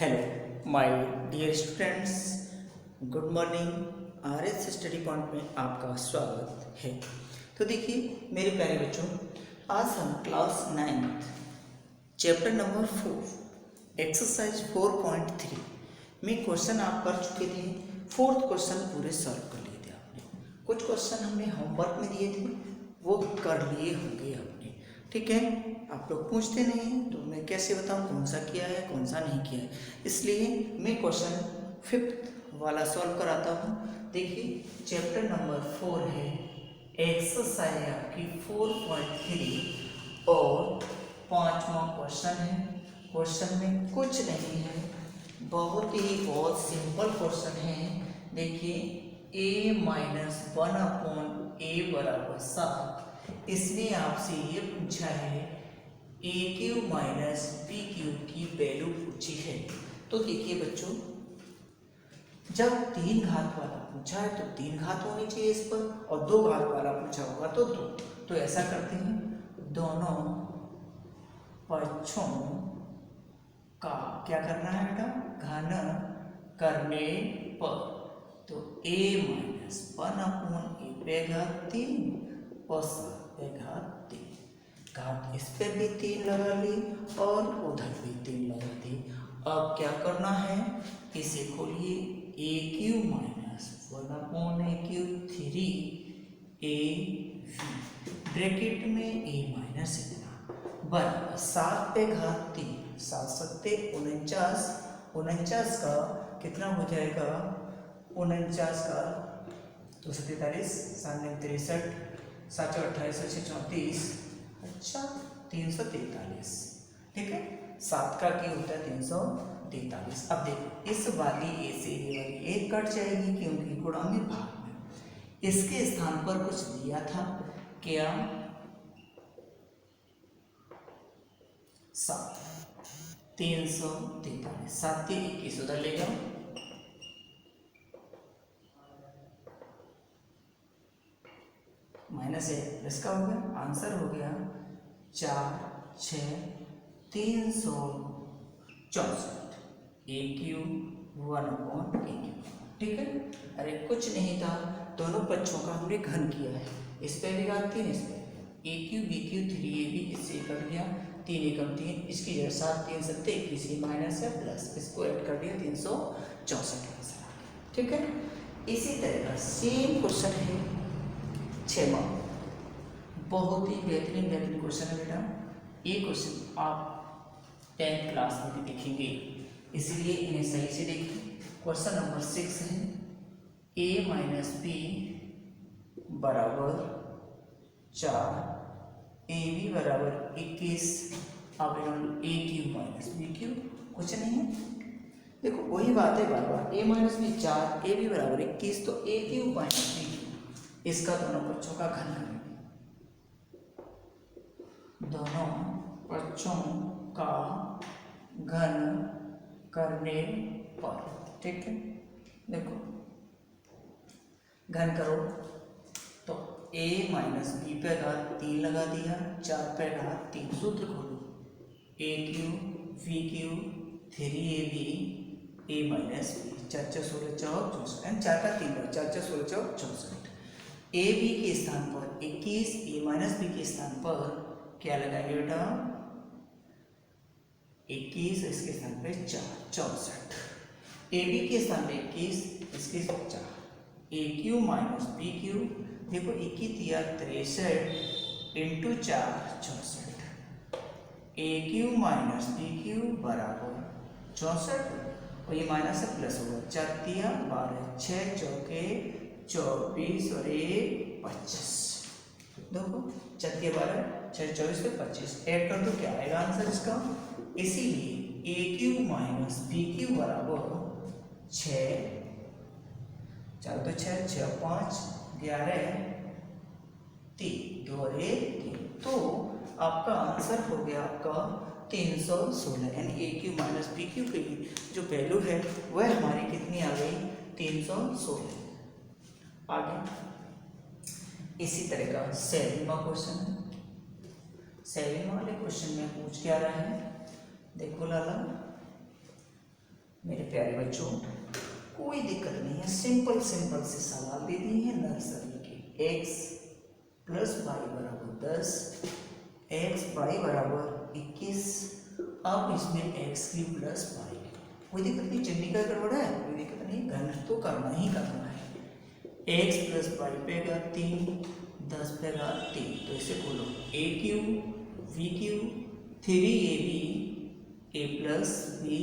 Hello my dear students, good morning. RS study point में आपका स्वागत है। तो देखिए मेरे प्यारे बच्चों, आज हम क्लास 9 चैप्टर नंबर 4 एक्सरसाइज 4.3 में क्वेश्चन आप कर चुके थे। फोर्थ क्वेश्चन पूरे सॉल्व कर लिए थे आपने। कुछ क्वेश्चन हमने होमवर्क में दिए थे, वो कर लिए होंगे आपने। ठीक है, आप लोग पूछते नहीं हैं तो मैं कैसे बताऊं कौन सा किया है कौन सा नहीं किया है। इसलिए मैं क्वेश्चन 5th वाला सॉल्व कराता हूं। देखिए चैप्टर नंबर 4 है एक्सरसाइज आपकी 4.3 और 5वां क्वेश्चन है। क्वेश्चन में कुछ नहीं है, बहुत सिंपल क्वेश्चन है। देखिए a-1/a बराबर 7। इसने आपसे ये पूछा है ए क्यू माइनस बी क्यू की वैल्यू पूछी है। तो देखिए बच्चों, जब 3 घात वाला पूछा है तो 3 घात होनी चाहिए इस पर, और 2 घात वाला पूछा होगा तो 2। तो ऐसा करते हैं, दोनों पक्षों का क्या करना है बेटा, घन करने पर। तो a माइनस 1/a पे घात 3 प्लस पे घात 3, घात इस पे भी 3 लगा ली और उधर भी 3 लगा दी। अब क्या करना है, इसे खोलिए, a Q minus 1/a cube 3 a bracket में a माइनस इतना बराबर 7 पे घात 3, 7 सत्ते 49, 49 का कितना हो जाएगा, 49 का 243, 63, 7 28 34, अच्छा 343। ठीक है, 7 का क्या होता है 343। अब देखो इस वाली ए से ये वाली एक कट जाएगी क्योंकि गुणा में भाग में। इसके स्थान पर कुछ दिया था क्या, 7, 343, 7 के 21 उधर ले जाओ, माइनस है इसका हो गया, आंसर हो गया 4 6 364 ए क्यू 1/a क्यू। ठीक है, अरे कुछ नहीं था, दोनों पक्षों का हमने घन किया है। इस पे भी घात 3, इस पे ए क्यू बी क्यू 3ab, इससे कर दिया 3 एकम 3, इसकी जगह 7 3 सत्ते 21 माइनस है प्लस, इसको ऐड कर दिया 364 आंसर आ गया। ठीक है, इसी तरह का सेम क्वेश्चन है 6वां। बहुत ही बेहतरीन क्वेश्चन है बेटा। ये क्वेश्चन आप 10th क्लास में भी देखेंगे, इसलिए इन्हें सही से देखिए। क्वेश्चन नंबर 6 है a माइनस बी बराबर 4, ए बी बराबर 21, अब a Q minus b q कुछ नहीं है। देखो वही बात है बार बार, a minus b 4, a b बराबर 21, तो a Q minus b q, इसका दोनों पक्षों का घन करेंगे, दोनों पक्षों का घन करने पर। ठीक है, देखो घन करो तो a माइनस बी पे घात 3 लगा दिया, 4 पे घात 3, सूत्र खोलो, a cube b cube 3ab a minus b, 4 4 16 64 and 4 का 3 4 4 16 64। ए बी के स्थान पर 21, ए माइनस बी के स्थान पर क्या लगाएंगे बेटा, 21, इसके स्थान पे 4 64, ए बी के स्थान पे 21, इसके 4, ए क्यू माइनस बी क्यू, देखो 21 63 इंटू 4 64, ए क्यू माइनस बी क्यू बराबर 64, और ये माइनस से प्लस होगा, 4 12 6 चौके 24 और 1 25। देखो 4 12 6 24 पे 25 ऐड कर दो, क्या आएगा आंसर इसका। इसीलिए ए क्यू माइनस बी क्यू बराबर 6, 4 2 6 6 5 11 3 2 और 1 3, तो आपका आंसर हो गया आपका 316, यानी ए क्यू माइनस बी क्यू की जो वैल्यू है वह हमारी कितनी आ गई, 316। आगे इसी तरह का 7वां क्वेश्चन है। 7वें वाले क्वेश्चन में पूछ क्या रहा है, देखो लाला, मेरे प्यारे बच्चों, कोई दिक्कत नहीं है, सिंपल सिंपल से सवाल दे दिए हैं नर्सरी के। x प्लस वाई बराबर 10, एक्स वाई बराबर 21। अब इसमें एक्स की प्लस वाई, कोई दिक्कत नहीं, चिन्ह का गड़बड़ है, कोई दिक्कत नहीं, घन तो करना ही करना है। एक्स प्लस वाई पेगा 3, 10 पेगा 3, तो इसे खोलो, a cube b cube 3ab A plus B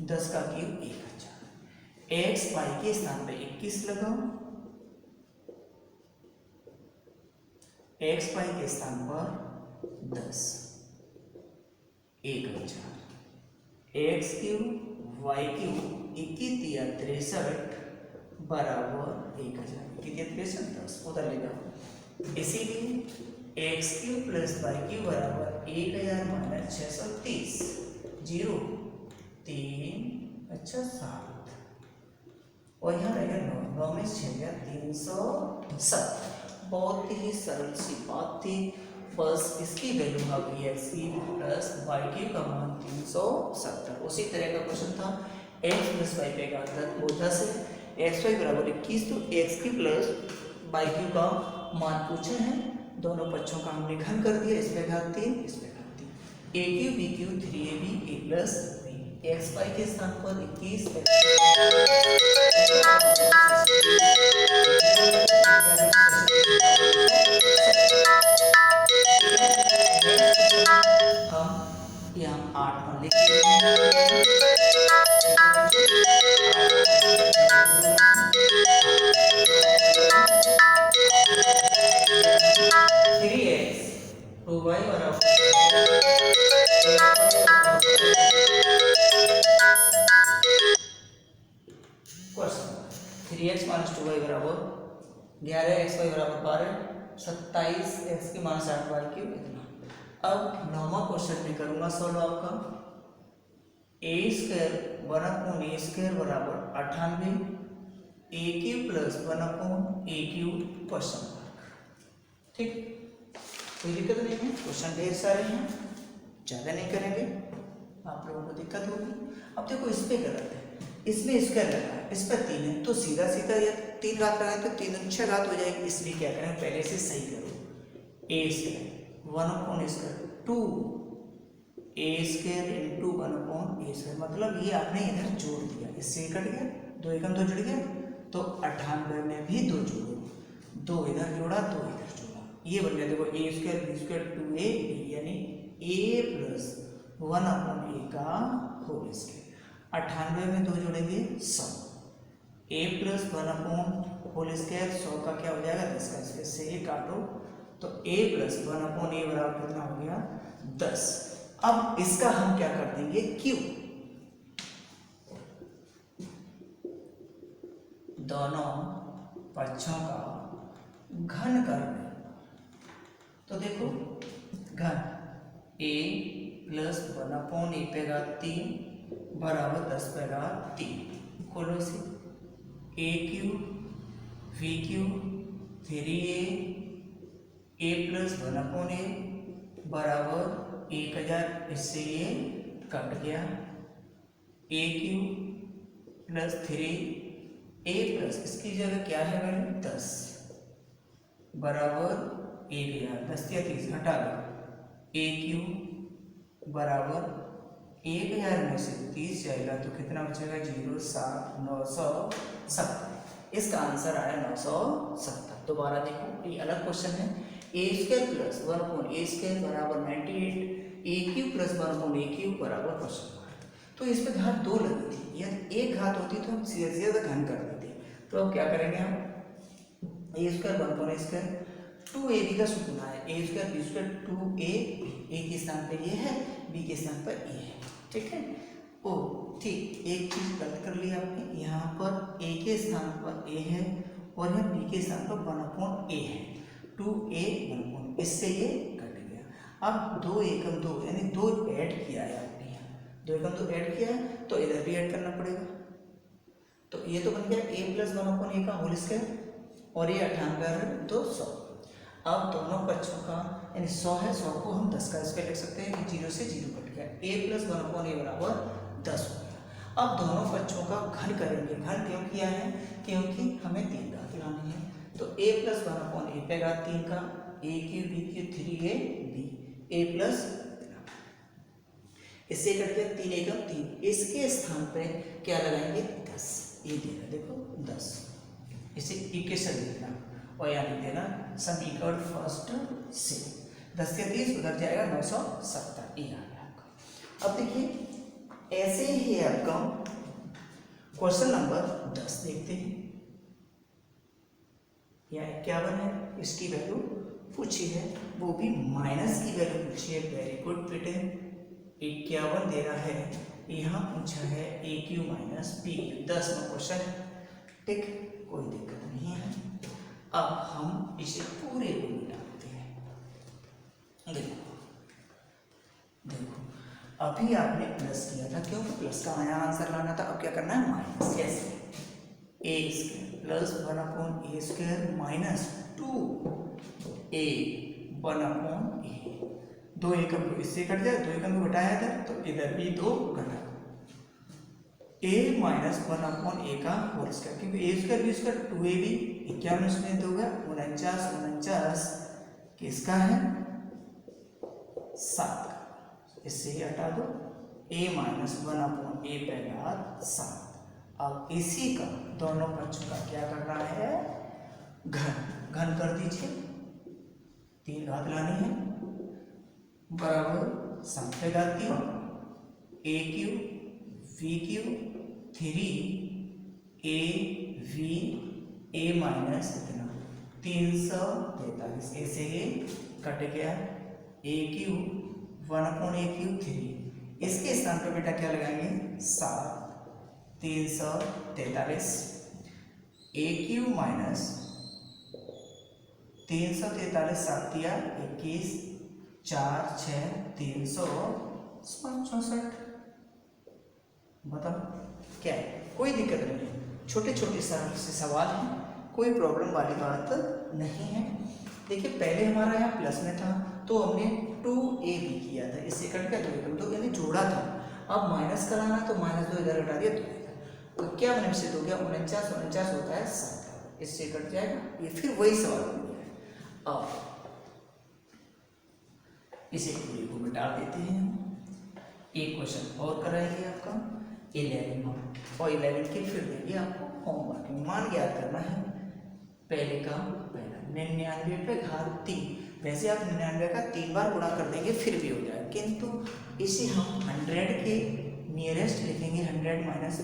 10 का क्यूब 1000। एक्स वाई के स्थान पे 21 लगाओ, एक्स वाई के स्थान पर 10 1000। एक्स क्यूब वाई क्यूब 21 63 बराबर 1000। 21 10 उधर ले जाओ, इसीलिए x cube plus y cube बराबर 1000 माइनस 630, 0 3 अच्छा 7, और यहाँ रहेगा 9 में 6 गया 370। बहुत ही सरल सी बात थी, बस इसकी वैल्यू आ गई एक्स की प्लस वाई की का मान 370। उसी तरह का क्वेश्चन था एक्स प्लस वाई पे का 10 है, एक्स वाई बराबर 21, तो एक्स की प्लस वाई क्यू का मान पूछे हैं, दोनों पक्षों का हमने घन कर दिया, इस पे घात 3 इस पे घात 3, ए क्यू बी क्यू 3ab ए प्लस बी, एक्स वाई के स्थान पर 21 हम यहाँ 8 में लिख थ्री एक्स माइनस 2y बराबर 11x y बराबर 12, 27x की माइनस 8y क्यूब इतना। अब नौवां क्वेश्चन में करूंगा सॉल्व आपका, ए स्क्वायर 1/a² बराबर 98, a cube plus 1/a³ question mark. ठीक, कोई दिक्कत नहीं है, क्वेश्चन ढेर सारे हैं, ज़्यादा नहीं करेंगे, आप लोगों को दिक्कत होगी। अब देखो इस पे गलत है, इसमें स्क्वायर लगा है, इस पर 3 है, तो सीधा सीधा या 3 घात लगाए तो 3 6 घात हो जाएगी, इसलिए क्या करें पहले से सही करो। ए स्क्वायर 1/a² 2 ए स्क्वायर इंटू 1/a², मतलब ये आपने इधर जोड़ दिया, इससे कट गया, 2 एकम 2 जुड़ गया, तो 98 में भी 2 जोड़ो, 2 इधर जोड़ा 2 इधर जोड़ा, ये बन गया देखो ए स्क्वायर बी स्क्वायर 2ab, यानी a प्लस 1/a का होल स्क्वायर। 98 में 2 जोड़ेंगे 100, a प्लस 1/होल स्क्वायर 100 का क्या हो जाएगा 10 का स्क्वायर, से ये काटो तो a प्लस 1/a बराबर कितना हो गया 10। अब इसका हम क्या कर देंगे q, दोनों पक्षों का घन कर दें, तो देखो घन a प्लस 1/a पे घात 3 बराबर 10 पे घात 3, खोलो से a cube b cube 3a a plus 1/a बराबर 1000, इससे ये कट गया, ए क्यूब प्लस 3a प्लस इसकी जगह क्या है वैल्यू 10 बराबर 1000, 10 या 30 हटा दो, ए क्यूब बराबर 1000 में से 30 जाएगा तो कितना बचेगा 0 7 970, इसका आंसर आया 970। दोबारा देखो ये अलग क्वेश्चन है, ए स्क्वायर प्लस 1/a² बराबर 98, ए क्यूब प्लस 1/a³ बराबर क्वेश्चन मार्क। तो इस पे घात 2 लगी थी, यदि एक घात होती तो हम सीधे सीधे घन कर देते, तो अब क्या करेंगे हम ए स्क्वायर 1/a², 2ab का सुकून है, ए स्क्वायर बी स्क्वायर 2ab, ए के स्थान पर ये है, बी के स्थान पर ए है, ठीक है। ओ ठीक, एक चीज गलत कर ली आपने, यहाँ पर ए के स्थान पर ए है और यहाँ बी के स्थान पर 1/a है, 2a 1/, इससे ये कट गया। अब 2 एकम 2 यानी 2 ऐड किया है आपने, यहाँ 2 एकम 2 ऐड किया है तो इधर भी ऐड करना पड़ेगा, तो ये तो बन गया a प्लस 1/a का होल स्क्वायर, और ये 98 तो 100। अब दोनों पक्षों का यानी 100 है, 100 को हम 10 का स्क्वायर लिख सकते हैं कि 0 से 0 कट गया, a प्लस 1/a बराबर 10 हो गया। अब दोनों पक्षों का घन करेंगे। घन क्यों किया है? क्योंकि हमें 3 घात लानी है। तो a प्लस 1/a पे घात 3 का a Q b Q 3ab a plus, इससे कट गया 3 एकम 3। इसके स्थान पे क्या लगाएंगे? 10। ये देगा देखो 10, इसे इक्वेशन लिखना और यहाँ लिख देना समीकरण फर्स्ट से 10 से 30 उधर जाएगा 970, ये आ गया आपका। अब देखिए ऐसे ही है आपका क्वेश्चन नंबर 10 देखते हैं। यहाँ 51 है, इसकी वैल्यू पूछी है, वो भी माइनस की वैल्यू पूछी है। वेरी गुड बेटे, 51 दे रहा है, यहाँ पूछा है ए क्यू माइनस बी क्यू। 10 में क्वेश्चन है, ठीक, कोई दिक्कत नहीं है। अब हम इसे पूरे को मिलाते हैं। देखो अभी आपने प्लस किया था, क्योंकि प्लस का नया आंसर लाना था। अब क्या करना है? माइनस। कैसे? ए square plus 1/a² minus 2a 1/a। 2 एकम को इससे कट जाए, 2 एकम को घटाया था तो इधर भी 2 घटा a माइनस 1/a का होल स्क्वायर, क्योंकि a² b² 2ab 51 इसमें 2 है 49 किसका है? 7। इससे ही हटा दो a माइनस 1/a पे घात 7। अब इसी का दोनों पक्षों का क्या करना है? घन कर दीजिए। 3 घात लानी है, बराबर 7 पे घात 3 a Q v Q 3ab a minus इतना 343। ऐसे ही कट गया a क्यू 1/a³ 3। इसके स्थान पर बेटा क्या लगाएंगे? 7 343 a क्यू माइनस 343 7 दिया 21 4 6 364। बताओ क्या है? कोई दिक्कत नहीं है, छोटे छोटे सरल से सवाल हैं, कोई प्रॉब्लम वाली बात नहीं है। देखिए पहले हमारा यहाँ प्लस में था तो हमने 2ab किया था, इससे कट गया 2 एकम, तो यानी जोड़ा था। अब माइनस कराना तो -2 इधर घटा दिया 2 इधर, तो क्या निश्चित हो गया? 49 होता है 7, इससे कट जाएगा। ये फिर वही सवाल बन गया। अब इसे पूरी को मिटा देते हैं। एक क्वेश्चन और कराएंगे आपका 11 और 11 के फिर देंगे आपको होमवर्क। मान याद करना है। पहले का पहला 99 पे घात 3। वैसे आप 99 का 3 बार गुणा कर देंगे फिर भी हो जाए, किंतु इसे हम 100 के नियरेस्ट लिखेंगे। 100 माइनस,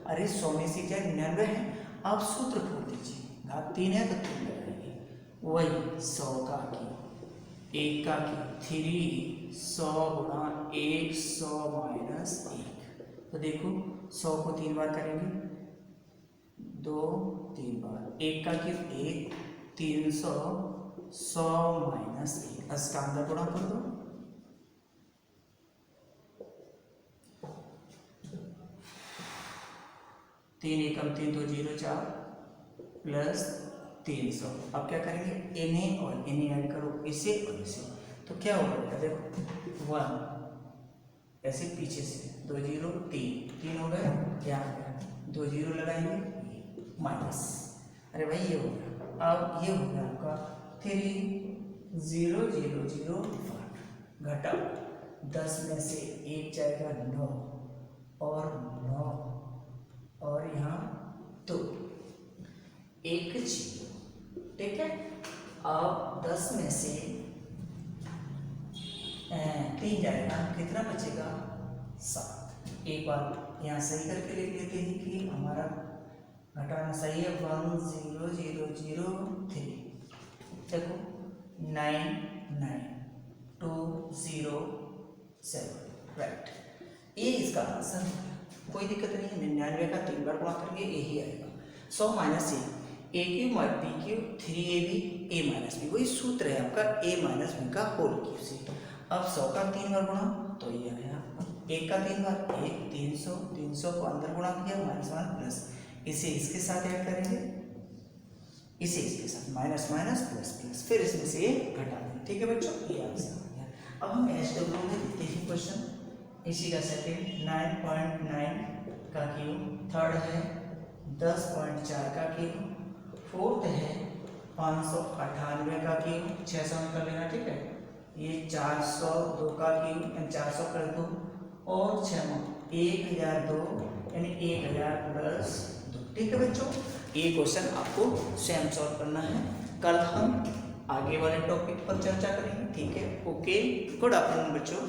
अरे 100 में से क्या 99 है? आप सूत्र खोल दीजिए, घात 3 है तो 3 लगाएंगे, वही 100 का की 1 का की 3 100 गुणा 1 100 माइनस 1। तो देखो 100 को 3 बार करेंगे, 2 3 बार, 1 का की 1 300 100 माइनस 1। इसका अंदर गुणा कर दो, 3 एकम 3 2 0 4 प्लस 300। अब क्या करेंगे? इन्हें और इन्हें ऐड करो, इसे और इसे, तो क्या होगा बेटा? देखो 1 ऐसे पीछे से 2 0 3 हो गया, क्या हो गया? 2 0 लगाएंगे माइनस, अरे भाई ये हो गया। अब ये हो गया आपका 3 0 0 0 5 घटाओ, 10 में से 1 जाएगा 9 और 9 और यहाँ 2 1 0, ठीक है। अब 10 में से 3 जाएगा, कितना बचेगा? 7। एक बार यहाँ सही करके लिख लेते हैं कि हमारा घटाना सही है। 1 0 0 0 3, देखो 9 9 2 0 7, राइट। ये इसका आंसर है, कोई दिक्कत नहीं है। 99 का 3 बार गुणा करेंगे यही आएगा। 100 minus a Q minus b Q 3ab a minus b, वही सूत्र है आपका a माइनस b का होल क्यूब से। अब 100 का 3 बार गुणा तो ये आया आपका 1 का 3 बार 1 300 300 को अंदर गुणा किया -1 प्लस, इसे इसके साथ ऐड करेंगे, इसे इसके साथ माइनस माइनस प्लस प्लस, फिर इसमें से घटा देंगे, ठीक है बच्चों। ये आंसर आ गया। अब हम SW में देखते हैं क्वेश्चन, इसी का सेकंड 9.9 का क्यूब, थर्ड है 10.4 का क्यूब, फोर्थ है 598 का क्यूब, 600 कर लेना, ठीक है। ये 402 का क्यूब यानी 400 कर दो, और 6 1002 यानी 1000 प्लस 2, ठीक है बच्चों। ये क्वेश्चन आपको स्वयं सॉल्व करना है। कल हम आगे वाले टॉपिक पर चर्चा करेंगे, ठीक है। ओके, गुड आफ्टरनून बच्चों।